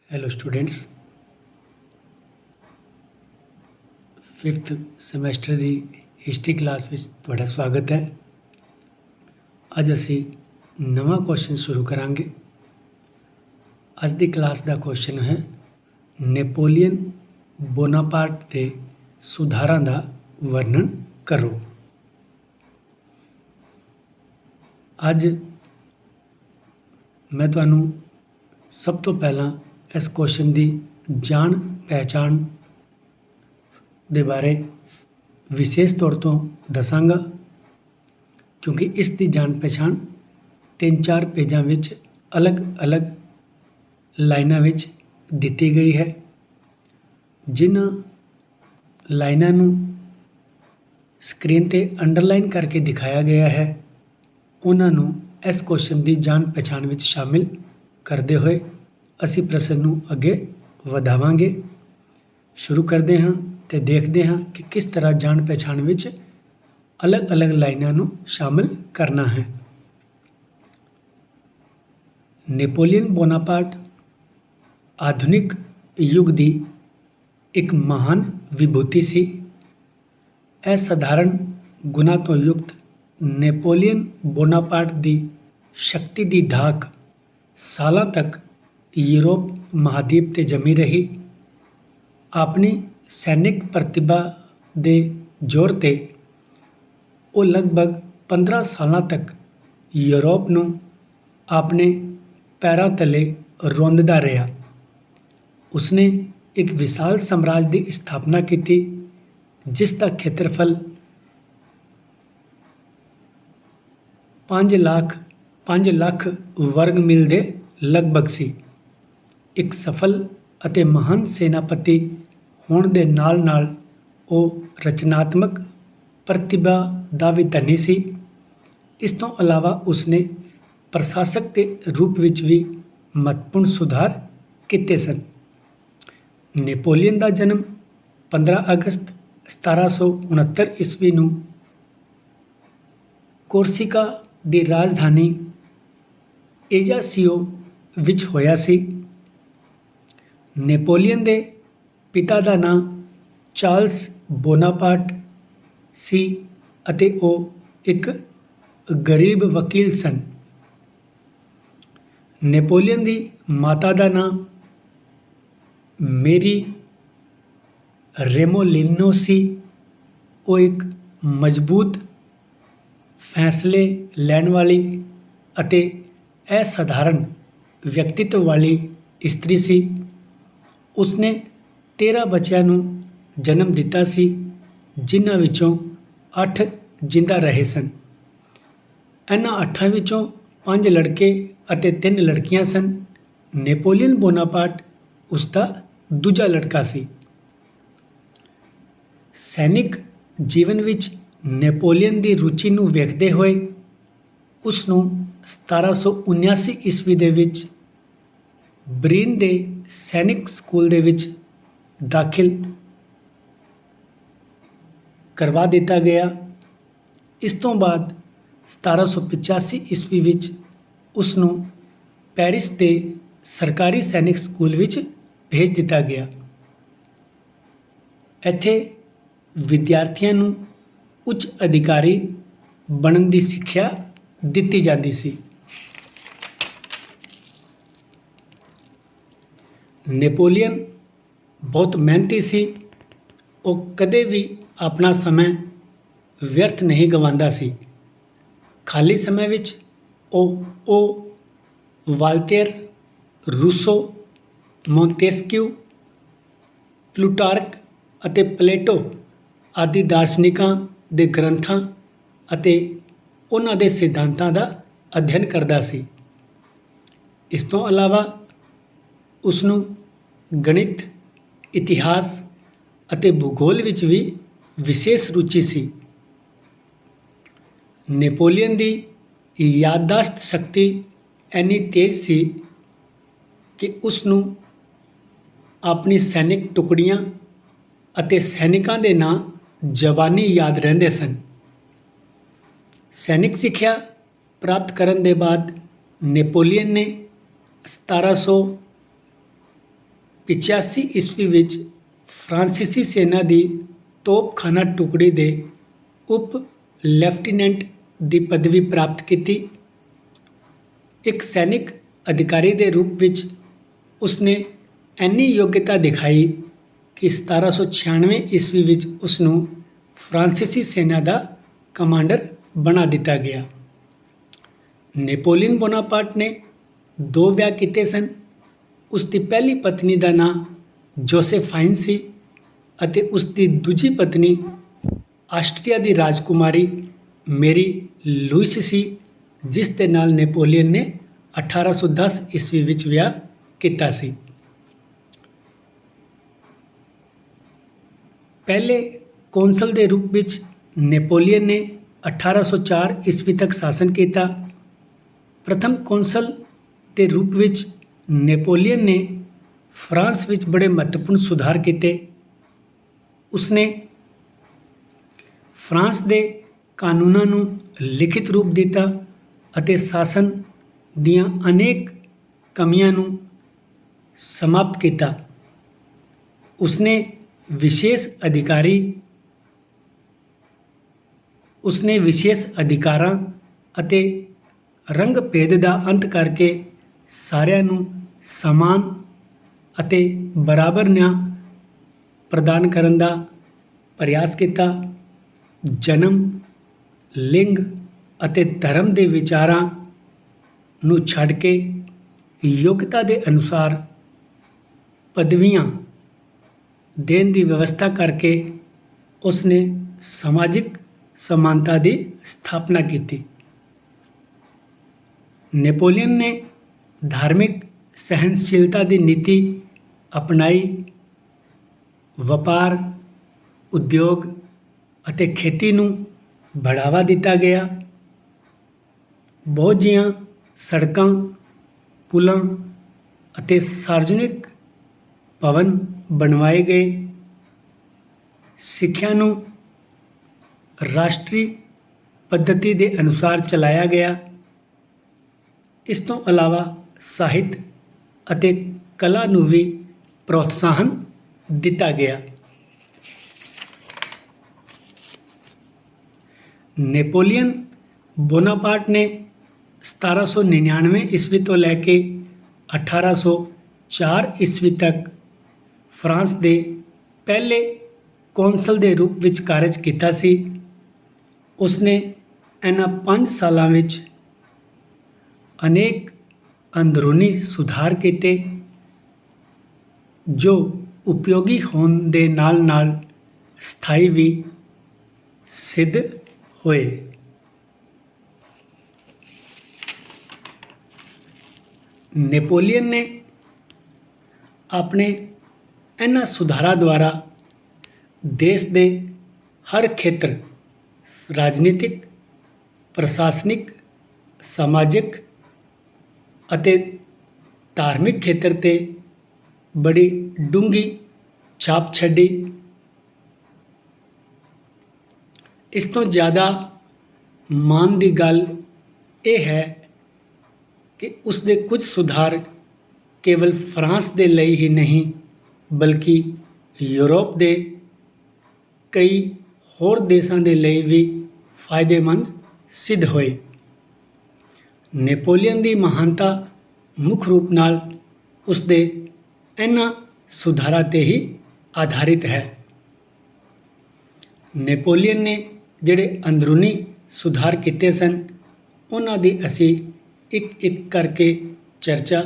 Hello students, 5th semester ਦੀ history class ਵਿੱਚ ਤੁਹਾਡਾ ਸਵਾਗਤ ਹੈ। ਅੱਜ ਅਸੀਂ ਨਵਾਂ ਕੁਐਸਚਨ ਸ਼ੁਰੂ ਕਰਾਂਗੇ। ਅੱਜ ਦੀ ਕਲਾਸ ਦਾ ਕੁਐਸਚਨ ਹੈ ਨੈਪੋਲੀਅਨ ਬੋਨਾਪਾਰਟ ਦੇ ਸੁਧਾਰਾਂ ਦਾ ਵਰਣਨ ਕਰੋ। ਅੱਜ ਮੈਂ ਤੁਹਾਨੂੰ ਸਭ ਤੋਂ ਪਹਿਲਾਂ ਇਸ ਕੁਐਸਚਨ ਦੀ ਜਾਣ ਪਹਿਚਾਣ ਦੇ ਬਾਰੇ ਵਿਸ਼ੇਸ਼ ਤੌਰ ਤੋਂ ਦੱਸਾਂਗਾ, ਕਿਉਂਕਿ ਇਸ ਦੀ ਜਾਣ ਪਛਾਣ 3-4 ਪੇਜਾਂ ਵਿੱਚ ਅਲੱਗ-ਅਲੱਗ ਲਾਈਨਾਂ ਵਿੱਚ ਦਿੱਤੀ ਗਈ ਹੈ। ਜਿਨ੍ਹਾਂ ਲਾਈਨਾਂ ਨੂੰ ਸਕਰੀਨ 'ਤੇ ਅੰਡਰਲਾਈਨ ਕਰਕੇ ਦਿਖਾਇਆ ਗਿਆ ਹੈ, ਉਹਨਾਂ ਨੂੰ ਇਸ ਕੁਐਸਚਨ ਦੀ ਜਾਣ ਪਛਾਣ ਵਿੱਚ ਸ਼ਾਮਿਲ ਕਰਦੇ ਹੋਏ ਅਸੀਂ ਪ੍ਰਸ਼ਨ ਨੂੰ ਅੱਗੇ ਵਧਾਵਾਂਗੇ। ਸ਼ੁਰੂ ਕਰਦੇ ਹਾਂ ਤੇ ਦੇਖਦੇ ਹਾਂ ਕਿ ਕਿਸ ਤਰ੍ਹਾਂ ਜਾਣ ਪਛਾਣ ਵਿੱਚ ਅਲੱਗ-ਅਲੱਗ ਲਾਈਨਾਂ ਨੂੰ ਸ਼ਾਮਿਲ ਕਰਨਾ ਹੈ। ਨੈਪੋਲੀਅਨ ਬੋਨਾਪਾਰਟ ਆਧੁਨਿਕ ਯੁੱਗ ਦੀ ਇੱਕ ਮਹਾਨ ਵਿਭੂਤੀ ਸੀ। ਇਹ ਸਧਾਰਨ ਗੁਣਾਂ ਤੋਂ ਯੁਕਤ ਨੈਪੋਲੀਅਨ ਬੋਨਾਪਾਰਟ ਦੀ ਸ਼ਕਤੀ ਦੀ ਧਾਕ ਸਾਲਾਂ ਤੱਕ ਯੂਰਪ ਮਹਾਦੀਪ 'ਤੇ ਜਮੀ ਰਹੀ। ਆਪਣੀ ਸੈਨਿਕ ਪ੍ਰਤਿਭਾ ਦੇ ਜ਼ੋਰ 'ਤੇ ਉਹ ਲਗਭਗ 15 ਸਾਲਾਂ ਤੱਕ ਯੂਰਪ ਨੂੰ ਆਪਣੇ ਪੈਰਾਂ ਤਲੇ ਰੌਂਦਦਾ ਰਿਹਾ। ਉਸਨੇ ਇੱਕ ਵਿਸ਼ਾਲ ਸਾਮਰਾਜ ਦੀ ਸਥਾਪਨਾ ਕੀਤੀ, ਜਿਸ ਦਾ ਖੇਤਰਫਲ 5 ਲੱਖ ਵਰਗ ਮੀਲ ਦੇ ਲਗਭਗ ਸੀ। ਇੱਕ ਸਫਲ ਅਤੇ ਮਹਾਨ ਸੈਨਾਪਤੀ ਹੋਣ ਦੇ ਨਾਲ-ਨਾਲ ਉਹ ਰਚਨਾਤਮਕ ਪ੍ਰਤਿਭਾ ਦਾ ਵੀ ਧਨੀ ਸੀ। ਇਸ ਤੋਂ ਇਲਾਵਾ ਉਸਨੇ ਪ੍ਰਸ਼ਾਸਕ ਦੇ ਰੂਪ ਵਿੱਚ ਵੀ ਮਹੱਤਵਪੂਰਨ ਸੁਧਾਰ ਕੀਤੇ ਸਨ। ਨੈਪੋਲੀਅਨ ਦਾ ਜਨਮ 15 ਅਗਸਤ 1769 ਈਸਵੀ ਨੂੰ ਕੋਰਸੀਕਾ ਦੀ ਰਾਜਧਾਨੀ ਏਜਾਸੀਓ ਵਿੱਚ ਹੋਇਆ ਸੀ। ਨੈਪੋਲੀਅਨ ਦੇ ਪਿਤਾ ਦਾ ਨਾਂ ਚਾਰਲਸ ਬੋਨਾਪਾਰਟ ਸੀ ਅਤੇ ਉਹ ਇੱਕ ਗਰੀਬ ਵਕੀਲ ਸਨ। ਨੈਪੋਲੀਅਨ ਦੀ ਮਾਤਾ ਦਾ ਨਾਂ ਮੇਰੀ ਰੇਮੋਲਿਨੋ ਸੀ। ਉਹ ਇੱਕ ਮਜ਼ਬੂਤ, ਫੈਸਲੇ ਲੈਣ ਵਾਲੀ ਅਤੇ ਅਸਾਧਾਰਨ ਵਿਅਕਤੀਤਵ ਵਾਲੀ ਇਸਤਰੀ ਸੀ। ਉਸਨੇ 13 ਬੱਚਿਆਂ ਨੂੰ ਜਨਮ ਦਿੱਤਾ ਸੀ, ਜਿਨ੍ਹਾਂ ਵਿੱਚੋਂ 8 ਜਿੰਦਾ ਰਹੇ ਸਨ। ਇਹਨਾਂ 8 ਵਿੱਚੋਂ 5 ਲੜਕੇ ਅਤੇ 3 ਲੜਕੀਆਂ ਸਨ। ਨੈਪੋਲੀਅਨ ਬੋਨਾਪਾਰਟ ਉਸਦਾ ਦੂਜਾ ਲੜਕਾ ਸੀ। ਸੈਨਿਕ ਜੀਵਨ ਵਿੱਚ ਨੈਪੋਲੀਅਨ ਦੀ ਰੁਚੀ ਨੂੰ ਵੇਖਦੇ ਹੋਏ ਉਸ ਨੂੰ 1779 ਈਸਵੀ ਦੇ ਵਿੱਚ ਬਰੀਨ ਦੇ ਸੈਨਿਕ ਸਕੂਲ ਦੇ ਵਿੱਚ ਦਾਖਲ ਕਰਵਾ ਦਿੱਤਾ ਗਿਆ। ਇਸ ਤੋਂ ਬਾਅਦ 1785 ਈਸਵੀ ਵਿੱਚ ਉਸ ਨੂੰ ਪੈਰਿਸ ਦੇ ਸਰਕਾਰੀ ਸੈਨਿਕ ਸਕੂਲ ਵਿੱਚ ਭੇਜ ਦਿੱਤਾ ਗਿਆ। ਇੱਥੇ ਵਿਦਿਆਰਥੀਆਂ ਨੂੰ ਉੱਚ ਅਧਿਕਾਰੀ ਬਣਨ ਦੀ ਸਿੱਖਿਆ ਦਿੱਤੀ ਜਾਂਦੀ ਸੀ। ਨੈਪੋਲੀਅਨ ਬਹੁਤ ਮਿਹਨਤੀ ਸੀ। ਉਹ ਕਦੇ ਵੀ ਆਪਣਾ ਸਮਾਂ ਵਿਅਰਥ ਨਹੀਂ ਗਵਾਉਂਦਾ ਸੀ। ਖਾਲੀ ਸਮੇਂ ਵਿੱਚ ਉਹ ਵਾਲਤੇਰ, ਰੂਸੋ, ਮੋਂਤੇਸਕਿਊ, ਪਲੂਟਾਰਕ ਅਤੇ ਪਲੇਟੋ ਆਦਿ ਦਾਰਸ਼ਨਿਕਾਂ ਦੇ ਗ੍ਰੰਥਾਂ ਅਤੇ ਉਹਨਾਂ ਦੇ ਸਿਧਾਂਤਾਂ ਦਾ ਅਧਿਐਨ ਕਰਦਾ ਸੀ। ਇਸ ਤੋਂ ਇਲਾਵਾ ਉਸ ਨੂੰ ਗਣਿਤ, ਇਤਿਹਾਸ ਅਤੇ ਭੂਗੋਲ ਵਿੱਚ ਵੀ ਵਿਸ਼ੇਸ਼ ਰੁਚੀ ਸੀ। ਨੈਪੋਲੀਅਨ ਦੀ ਯਾਦਦਾਸ਼ਤ ਸ਼ਕਤੀ ਇੰਨੀ ਤੇਜ਼ ਸੀ ਕਿ ਉਸ ਨੂੰ ਆਪਣੀ ਸੈਨਿਕ ਟੁਕੜੀਆਂ ਅਤੇ ਸੈਨਿਕਾਂ ਦੇ ਨਾਂ ਜ਼ਬਾਨੀ ਯਾਦ ਰਹਿੰਦੇ ਸਨ। ਸੈਨਿਕ ਸਿੱਖਿਆ ਪ੍ਰਾਪਤ ਕਰਨ ਦੇ ਬਾਅਦ ਨੈਪੋਲੀਅਨ ਨੇ 1700 85 ਈਸਵੀ ਵਿੱਚ ਫਰਾਂਸੀਸੀ ਸੈਨਾ ਦੀ ਤੋਪਖਾਨਾ ਟੁਕੜੀ ਦੇ ਉਪ ਲੈਫਟੀਨੈਂਟ ਦੀ ਪਦਵੀ ਪ੍ਰਾਪਤ ਕੀਤੀ। ਇੱਕ ਸੈਨਿਕ ਅਧਿਕਾਰੀ ਦੇ ਰੂਪ ਵਿੱਚ ਉਸਨੇ ਇੰਨੀ ਯੋਗਤਾ ਦਿਖਾਈ ਕਿ 1796 ਈਸਵੀ ਵਿੱਚ ਉਸ ਨੂੰ ਫਰਾਂਸੀਸੀ ਸੈਨਾ ਦਾ ਕਮਾਂਡਰ ਬਣਾ ਦਿੱਤਾ ਗਿਆ। ਨੈਪੋਲੀਅਨ ਬੋਨਾਪਾਰਟ ਨੇ 2 ਵਿਆਹ ਕੀਤੇ ਸਨ। ਉਸ ਦੀ ਪਹਿਲੀ ਪਤਨੀ ਦਾ ਨਾਂ ਜੋਸੇਫਾਈਨ ਸੀ ਅਤੇ ਉਸ ਦੀ ਦੂਜੀ ਪਤਨੀ ਆਸਟਰੀਆ ਦੀ ਰਾਜਕੁਮਾਰੀ ਮੇਰੀ ਲੂਈਸ ਸੀ, ਜਿਸ ਦੇ ਨਾਲ ਨੈਪੋਲੀਅਨ ਨੇ 1810 ਈਸਵੀ ਵਿੱਚ ਵਿਆਹ ਕੀਤਾ ਸੀ। ਪਹਿਲੇ ਕੌਂਸਲ ਦੇ ਰੂਪ ਵਿੱਚ ਨੈਪੋਲੀਅਨ ਨੇ 1804 ਈਸਵੀ ਤੱਕ ਸ਼ਾਸਨ ਕੀਤਾ। ਪ੍ਰਥਮ ਕੌਂਸਲ ਦੇ ਰੂਪ ਵਿੱਚ ਨੈਪੋਲੀਅਨ ਨੇ ਫਰਾਂਸ ਵਿੱਚ ਬੜੇ ਮਹੱਤਵਪੂਰਨ ਸੁਧਾਰ ਕੀਤੇ। ਉਸਨੇ ਫਰਾਂਸ ਦੇ ਕਾਨੂੰਨਾਂ ਨੂੰ ਲਿਖਿਤ ਰੂਪ ਦਿੱਤਾ ਅਤੇ ਸ਼ਾਸਨ ਦੀਆਂ ਅਨੇਕ ਕਮੀਆਂ ਨੂੰ ਸਮਾਪਤ ਕੀਤਾ। ਉਸਨੇ ਵਿਸ਼ੇਸ਼ ਅਧਿਕਾਰਾਂ ਅਤੇ ਰੰਗ ਭੇਦ ਦਾ ਅੰਤ ਕਰਕੇ ਸਾਰਿਆਂ ਨੂੰ ਸਮਾਨ ਅਤੇ ਬਰਾਬਰ ਨਿਆਂ ਪ੍ਰਦਾਨ ਕਰਨ ਦਾ ਪ੍ਰਯਾਸ ਕੀਤਾ। ਜਨਮ, ਲਿੰਗ ਅਤੇ ਧਰਮ ਦੇ ਵਿਚਾਰਾਂ ਨੂੰ ਛੱਡ ਕੇ ਯੋਗਤਾ ਦੇ ਅਨੁਸਾਰ ਪਦਵੀਆਂ ਦੇਣ ਦੀ ਵਿਵਸਥਾ ਕਰਕੇ ਉਸਨੇ ਸਮਾਜਿਕ ਸਮਾਨਤਾ ਦੀ ਸਥਾਪਨਾ ਕੀਤੀ। ਨੈਪੋਲੀਅਨ ਨੇ ਧਾਰਮਿਕ ਸਹਿਨਸ਼ੀਲਤਾ ਦੀ ਨੀਤੀ ਅਪਣਾਈ। ਵਪਾਰ, ਉਦਯੋਗ ਅਤੇ ਖੇਤੀ ਨੂੰ ਬੜਾਵਾ ਦਿੱਤਾ ਗਿਆ। ਬਹੁਤ ਜਿਹੀਆਂ ਸੜਕਾਂ, ਪੁਲਾਂ ਅਤੇ ਸਾਰਵਜਨਿਕ ਭਵਨ ਬਣਵਾਏ ਗਏ। ਸਿੱਖਿਆ ਨੂੰ ਰਾਸ਼ਟਰੀ ਪੱਧਤੀ ਦੇ ਅਨੁਸਾਰ ਚਲਾਇਆ ਗਿਆ। ਇਸ ਤੋਂ ਇਲਾਵਾ ਸਾਹਿਤ ਅਤੇ ਕਲਾ ਨੂੰ ਵੀ ਪ੍ਰੋਤਸਾਹਨ ਦਿੱਤਾ ਗਿਆ। ਨੈਪੋਲੀਅਨ ਬੋਨਾਪਾਰਟ ਨੇ 1799 ਈਸਵੀ ਤੋਂ ਲੈ ਕੇ 1804 ਈਸਵੀ ਤੱਕ ਫਰਾਂਸ ਦੇ ਪਹਿਲੇ ਕੌਂਸਲ ਦੇ ਰੂਪ ਵਿੱਚ ਕਾਰਜ ਕੀਤਾ ਸੀ। ਉਸਨੇ ਇਹਨਾਂ 5 ਸਾਲਾਂ ਵਿੱਚ ਅਨੇਕ ਅੰਦਰੂਨੀ ਸੁਧਾਰ ਕੀਤੇ ਜੋ ਉਪਯੋਗੀ ਹੋਣ ਦੇ ਨਾਲ ਨਾਲ ਸਥਾਈ ਵੀ ਸਿੱਧ ਹੋਏ। ਨੈਪੋਲੀਅਨ ਨੇ ਆਪਣੇ ਇਹਨਾਂ ਸੁਧਾਰਾਂ ਦੁਆਰਾ ਦੇਸ਼ ਦੇ ਹਰ ਖੇਤਰ, ਰਾਜਨੀਤਿਕ, ਪ੍ਰਸ਼ਾਸਨਿਕ, ਸਮਾਜਿਕ ਅਤੇ ਧਾਰਮਿਕ ਖੇਤਰ 'ਤੇ ਬੜੀ ਡੂੰਘੀ ਛਾਪ ਛੱਡੀ। ਇਸ ਤੋਂ ਜ਼ਿਆਦਾ ਮਾਣ ਦੀ ਗੱਲ ਇਹ ਹੈ ਕਿ ਉਸ ਦੇ ਕੁਝ ਸੁਧਾਰ ਕੇਵਲ ਫਰਾਂਸ ਦੇ ਲਈ ਹੀ ਨਹੀਂ ਬਲਕਿ ਯੂਰਪ ਦੇ ਕਈ ਹੋਰ ਦੇਸ਼ਾਂ ਦੇ ਲਈ ਵੀ ਫਾਇਦੇਮੰਦ ਸਿੱਧ ਹੋਏ। ਨੈਪੋਲੀਅਨ ਦੀ ਮਹਾਨਤਾ ਮੁੱਖ ਰੂਪ ਨਾਲ ਉਸ ਦੇ ਇਹਨਾਂ ਸੁਧਾਰਾਂ 'ਤੇ ਹੀ ਆਧਾਰਿਤ ਹੈ। ਨੈਪੋਲੀਅਨ ਨੇ ਜਿਹੜੇ ਅੰਦਰੂਨੀ ਸੁਧਾਰ ਕੀਤੇ ਸਨ ਉਹਨਾਂ ਦੀ ਅਸੀਂ ਇੱਕ ਇੱਕ ਕਰਕੇ ਚਰਚਾ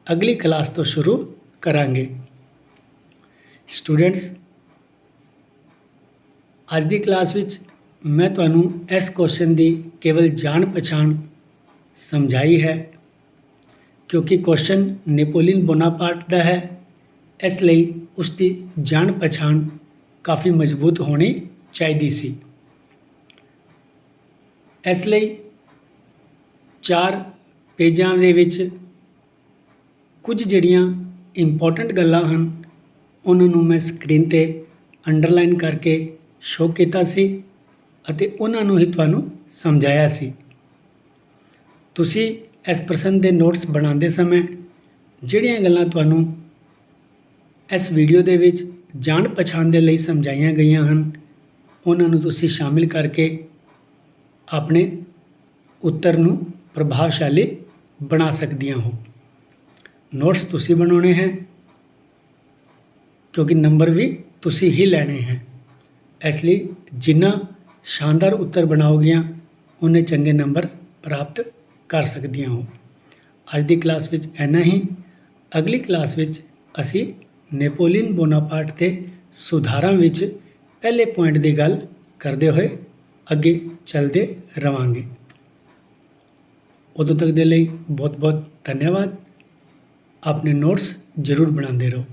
ਅਗਲੀ ਕਲਾਸ ਤੋਂ ਸ਼ੁਰੂ ਕਰਾਂਗੇ। ਸਟੂਡੈਂਟਸ, ਅੱਜ ਦੀ ਕਲਾਸ ਵਿੱਚ ਮੈਂ ਤੁਹਾਨੂੰ ਇਸ ਕੁਐਸਚਨ ਦੀ ਕੇਵਲ ਜਾਣ ਪਛਾਣ ਸਮਝਾਈ ਹੈ ਕਿਉਂਕਿ ਕੁਐਸਚਨ ਨੈਪੋਲੀਅਨ ਬੋਨਾਪਾਰਟ ਦਾ ਹੈ, ਇਸ ਲਈ ਉਸ ਦੀ ਜਾਣ ਪਛਾਣ ਕਾਫੀ ਮਜ਼ਬੂਤ ਹੋਣੀ ਚਾਹੀਦੀ ਸੀ। ਇਸ ਲਈ 4 ਪੇਜਾਂ ਦੇ ਵਿੱਚ ਕੁਝ ਜਿਹੜੀਆਂ ਇੰਪੋਰਟੈਂਟ ਗੱਲਾਂ ਹਨ ਉਹਨਾਂ ਨੂੰ ਮੈਂ ਸਕਰੀਨ 'ਤੇ ਅੰਡਰਲਾਈਨ ਕਰਕੇ ਸ਼ੋਅ ਕੀਤਾ ਸੀ ਅਤੇ ਉਹਨਾਂ ਨੂੰ ਹੀ ਤੁਹਾਨੂੰ ਸਮਝਾਇਆ ਸੀ। ਤੁਸੀਂ ਇਸ ਪ੍ਰਸ਼ਨ ਦੇ ਨੋਟਸ ਬਣਾਉਂਦੇ ਸਮੇਂ ਜਿਹੜੀਆਂ ਗੱਲਾਂ ਤੁਹਾਨੂੰ ਇਸ ਵੀਡੀਓ ਦੇ ਵਿੱਚ ਜਾਣ ਪਛਾਣ ਦੇ ਲਈ ਸਮਝਾਈਆਂ ਗਈਆਂ ਹਨ, ਉਹਨਾਂ ਨੂੰ ਤੁਸੀਂ ਸ਼ਾਮਿਲ ਕਰਕੇ ਆਪਣੇ ਉੱਤਰ ਨੂੰ ਪ੍ਰਭਾਵਸ਼ਾਲੀ ਬਣਾ ਸਕਦੀਆਂ ਹੋ। ਨੋਟਸ ਤੁਸੀਂ ਬਣਾਉਣੇ ਹੈ ਕਿਉਂਕਿ ਨੰਬਰ ਵੀ ਤੁਸੀਂ ਹੀ ਲੈਣੇ ਹੈ। ਇਸ ਲਈ ਜਿੰਨਾ ਸ਼ਾਨਦਾਰ ਉੱਤਰ ਬਣਾਓਗੀਆਂ ਉਨੇ ਚੰਗੇ ਨੰਬਰ ਪ੍ਰਾਪਤ ਕਰ ਸਕਦੀਆਂ ਹੋ। ਅੱਜ ਦੀ ਕਲਾਸ ਵਿੱਚ ਇੰਨਾ ਹੀ। ਅਗਲੀ ਕਲਾਸ ਵਿੱਚ ਅਸੀਂ ਨੈਪੋਲੀਅਨ ਬੋਨਾਪਾਰਟ ਦੇ ਸੁਧਾਰਾਂ ਵਿੱਚ ਪਹਿਲੇ ਪੁਆਇੰਟ ਦੀ ਗੱਲ ਕਰਦੇ ਹੋਏ ਅੱਗੇ ਚੱਲਦੇ ਰਵਾਂਗੇ। ਉਦੋਂ ਤੱਕ ਦੇ ਲਈ ਬਹੁਤ ਬਹੁਤ ਧੰਨਵਾਦ। ਆਪਣੇ ਨੋਟਸ ਜ਼ਰੂਰ ਬਣਾਉਂਦੇ ਰਹੋ।